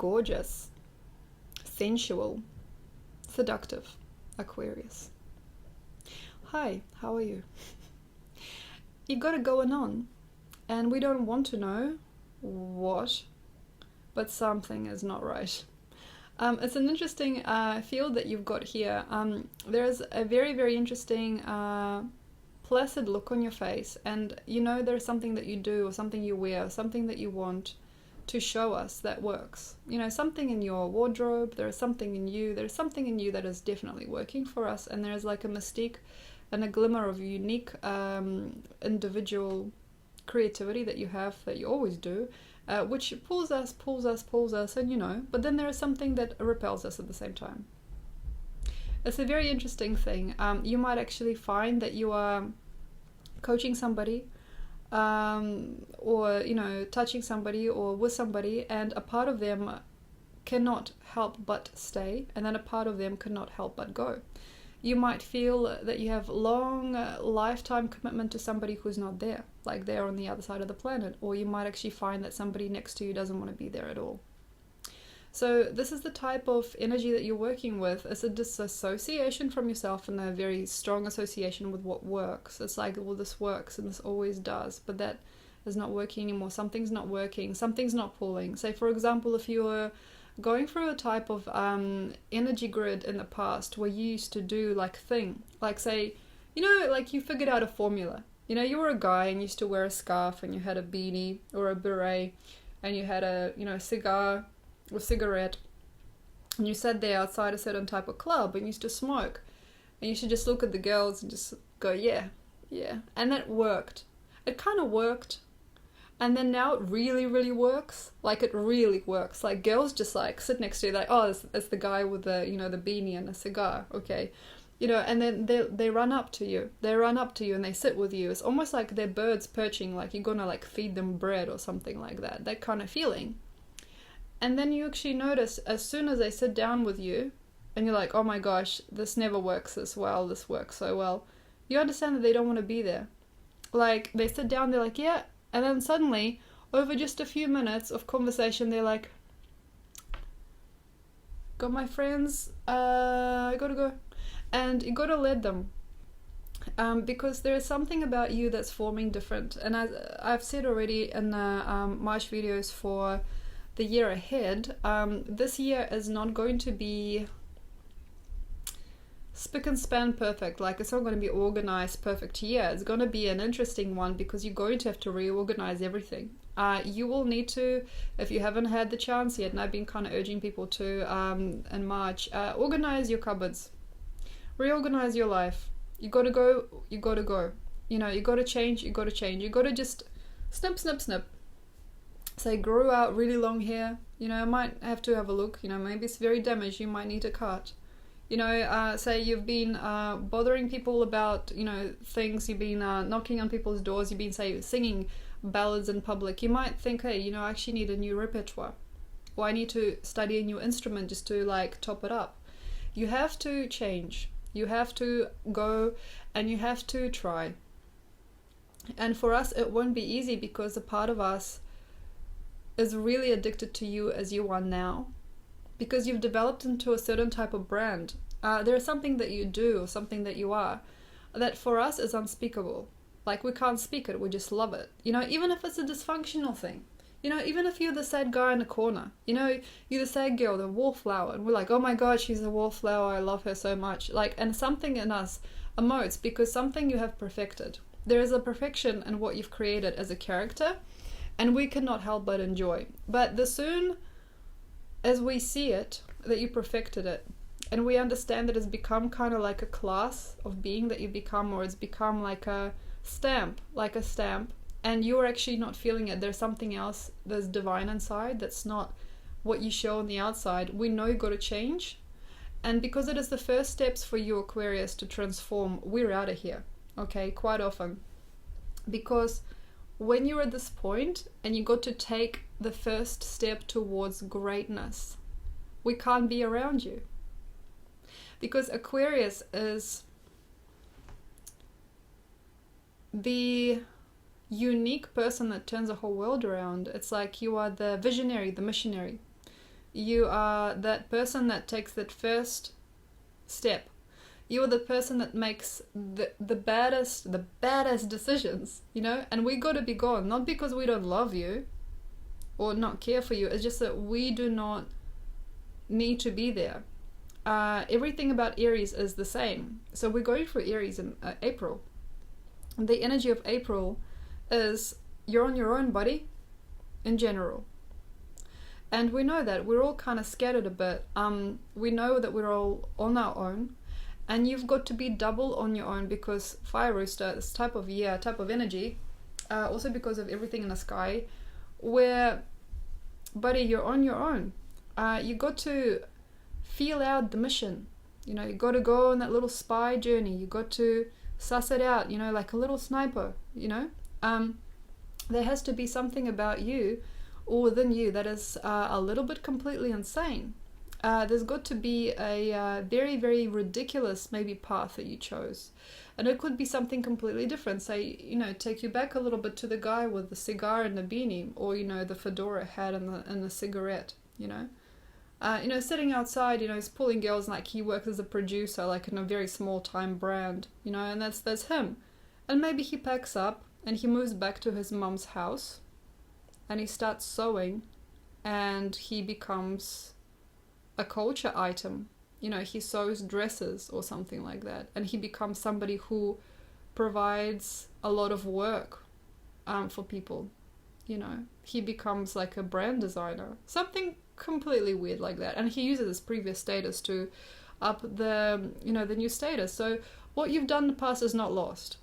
gorgeous, sensual, seductive Aquarius. Hi, how are you? You got it going on, and we don't want to know what, but something is not right. It's an interesting field that you've got here. There's a very, very interesting placid look on your face, and you know there's something that you do or something you wear, something that you want to show us that works. You know, something in your wardrobe, there's something in you that is definitely working for us, and there's like a mystique and a glimmer of unique individual creativity that you have, that you always do, which pulls us, and you know, but then there is something that repels us at the same time. It's a very interesting thing. You might actually find that you are coaching somebody, or, you know, touching somebody or with somebody, and a part of them cannot help but stay, and then a part of them cannot help but go. You might feel that you have long lifetime commitment to somebody who's not there, like they're on the other side of the planet, or you might actually find that somebody next to you doesn't want to be there at all. So this is the type of energy that you're working with. It's a disassociation from yourself and a very strong association with what works. It's like, well, this works and this always does, but that is not working anymore. Something's not working, something's not pulling. Say, for example, if you were going through a type of energy grid in the past where you used to do like thing, like say, you know, like you figured out a formula. You know, you were a guy and used to wear a scarf and you had a beanie or a beret and you had a, you know, cigar or cigarette, and you sat there outside a certain type of club and used to smoke, and you should just look at the girls and just go, yeah, and that worked. It kind of worked. And then now it really, really works. Like, it really works. Like, girls just, like, sit next to you, like, oh, it's the guy with the, you know, the beanie and a cigar, okay. You know, and then they run up to you. They run up to you and they sit with you. It's almost like they're birds perching, like you're gonna, like, feed them bread or something like that. That kind of feeling. And then you actually notice, as soon as they sit down with you, and you're like, oh my gosh, this never works this well, this works so well. You understand that they don't want to be there. Like, they sit down, they're like, yeah. And then suddenly, over just a few minutes of conversation, they're like, got my friends, I gotta go. And you gotta let them. Because there is something about you that's forming different. And as I've said already in the March videos for the year ahead, this year is not going to be spick and span perfect. Like, it's not going to be organized perfect year. It's going to be an interesting one because you're going to have to reorganize everything. You will need to, if you haven't had the chance yet, and I've been kind of urging people to in March, organize your cupboards, reorganize your life. You got to go, you got to go. You know, you got to change, you got to change. You got to just snip, snip, snip. Say, grew out really long hair, you know, might have to have a look, you know, maybe it's very damaged, you might need a cut. You know, say you've been bothering people about, you know, things, you've been knocking on people's doors, you've been, say, singing ballads in public. You might think, hey, you know, I actually need a new repertoire, or I need to study a new instrument just to, like, top it up. You have to change, you have to go, and you have to try. And for us, it won't be easy because a part of us is really addicted to you as you are now, because you've developed into a certain type of brand. There is something that you do, or something that you are, that for us is unspeakable. Like, we can't speak it, we just love it. You know, even if it's a dysfunctional thing. You know, even if you're the sad guy in the corner. You know, you're the sad girl, the wallflower, and we're like, oh my god, she's a wallflower, I love her so much. Like, and something in us emotes because something you have perfected. There is a perfection in what you've created as a character, and we cannot help but enjoy. But the soon as we see it, that you perfected it, and we understand that it's become kind of like a class of being that you become, or it's become like a stamp, and you're actually not feeling it. There's something else that's divine inside that's not what you show on the outside. We know you got to change, and because it is the first steps for you, Aquarius, to transform, we're out of here, okay, quite often. Because when you're at this point and you got to take the first step towards greatness, we can't be around you. Because Aquarius is the unique person that turns the whole world around. It's like you are the visionary, the missionary. You are that person that takes that first step. You are the person that makes the baddest decisions, you know? And we got to be gone, not because we don't love you or not care for you. It's just that we do not need to be there. Everything about Aries is the same. So we're going through Aries in April. The energy of April is you're on your own, buddy, in general. And we know that we're all kind of scattered a bit. We know that we're all on our own, and you've got to be double on your own, because fire rooster, this type of energy, also because of everything in the sky, where, buddy, you're on your own. You got to feel out the mission. You know, you got to go on that little spy journey. You got to suss it out, you know, like a little sniper, you know. There has to be something about you or within you that is a little bit completely insane. There's got to be a very, very ridiculous maybe path that you chose. And it could be something completely different. Say, you know, take you back a little bit to the guy with the cigar and the beanie, or, you know, the fedora hat and the cigarette, you know. You know, sitting outside, you know, he's pulling girls, like he works as a producer, like in a very small time brand, you know, and that's him. And maybe he packs up and he moves back to his mum's house and he starts sewing and he becomes a culture item. You know, he sews dresses or something like that, and he becomes somebody who provides a lot of work for people. You know, he becomes like a brand designer, something completely weird like that, and he uses his previous status to up the, you know, the new status. So what you've done in the past is not lost.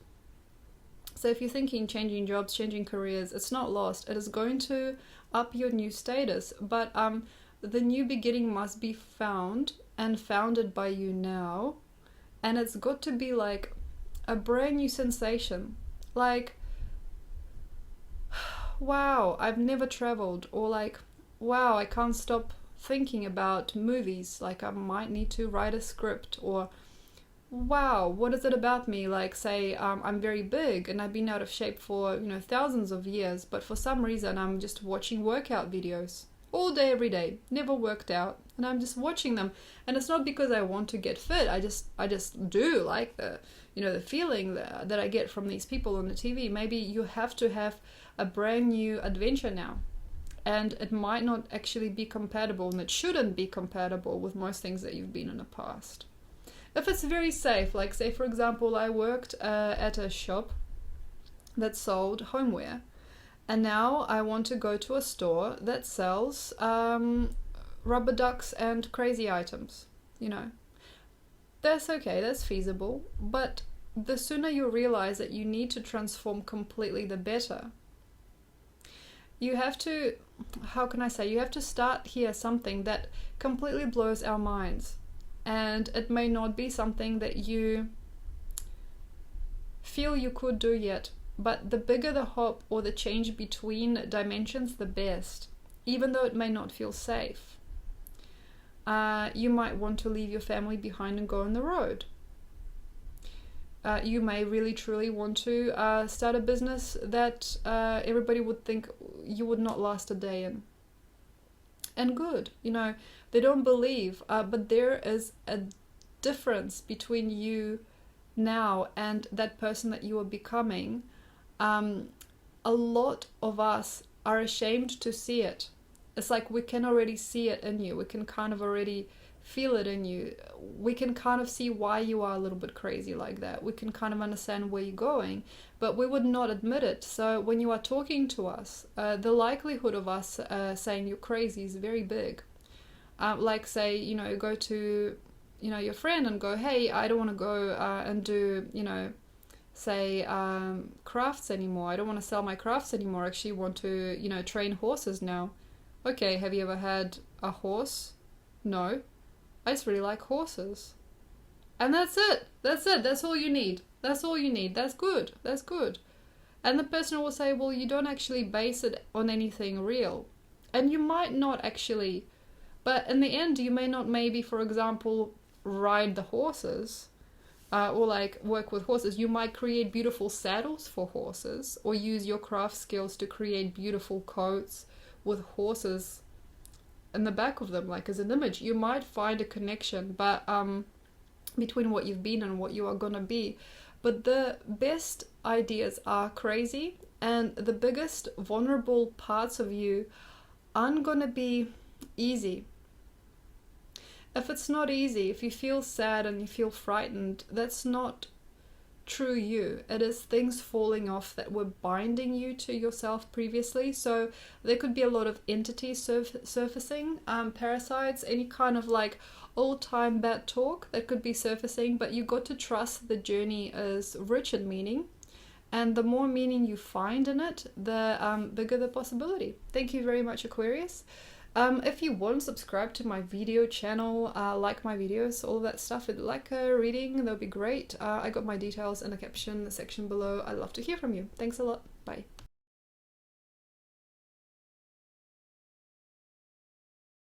So if you're thinking changing jobs, changing careers, it's not lost. It is going to up your new status, but the new beginning must be found and founded by you now, and it's got to be like a brand new sensation, like, wow, I've never traveled, or like, wow, I can't stop thinking about movies, like I might need to write a script, or wow, what is it about me? Like, say, I'm very big and I've been out of shape for, you know, thousands of years, but for some reason I'm just watching workout videos all day, every day, never worked out, and I'm just watching them. And it's not because I want to get fit. I just do like the, you know, the feeling that I get from these people on the TV. Maybe you have to have a brand new adventure now. And it might not actually be compatible, and it shouldn't be compatible with most things that you've been in the past. If it's very safe, like say for example, I worked at a shop that sold homeware, and now I want to go to a store that sells rubber ducks and crazy items, you know. That's okay, that's feasible, but the sooner you realize that you need to transform completely, the better. You have to, how can I say, you have to start here something that completely blows our minds. And it may not be something that you feel you could do yet, but the bigger the hop or the change between dimensions, the best, even though it may not feel safe. You might want to leave your family behind and go on the road. You may really truly want to start a business that everybody would think you would not last a day in. And good, you know, they don't believe, but there is a difference between you now and that person that you are becoming. A lot of us are ashamed to see it. It's like we can already see it in you. We can kind of already feel it in you. We can kind of see why you are a little bit crazy like that. We can kind of understand where you're going, but we would not admit it. So when you are talking to us, the likelihood of us saying you're crazy is very big. Like say, you know, go to, you know, your friend and go, hey, I don't want to go and do, you know, say crafts anymore. I don't want to sell my crafts anymore. I actually want to, you know, train horses now. Okay, have you ever had a horse? No. I just really like horses. And that's it. That's it. That's all you need. That's all you need. That's good. That's good. And the person will say, well, you don't actually base it on anything real. And you might not actually, but in the end, you may not maybe, for example, ride the horses or like work with horses. You might create beautiful saddles for horses, or use your craft skills to create beautiful coats with horses in the back of them, like as an image. You might find a connection, but between what you've been and what you are gonna be. But the best ideas are crazy, and the biggest vulnerable parts of you aren't gonna be easy. If it's not easy, if you feel sad and you feel frightened, that's not true you. It is things falling off that were binding you to yourself previously. So there could be a lot of entities surfacing, parasites, any kind of like old time bad talk that could be surfacing, but you got to trust the journey is rich in meaning, and the more meaning you find in it, the bigger the possibility. Thank you very much, Aquarius. If you want, subscribe to my video channel, like my videos, all of that stuff. If you like a reading, that would be great. I got my details in the caption section below. I'd love to hear from you. Thanks a lot. Bye.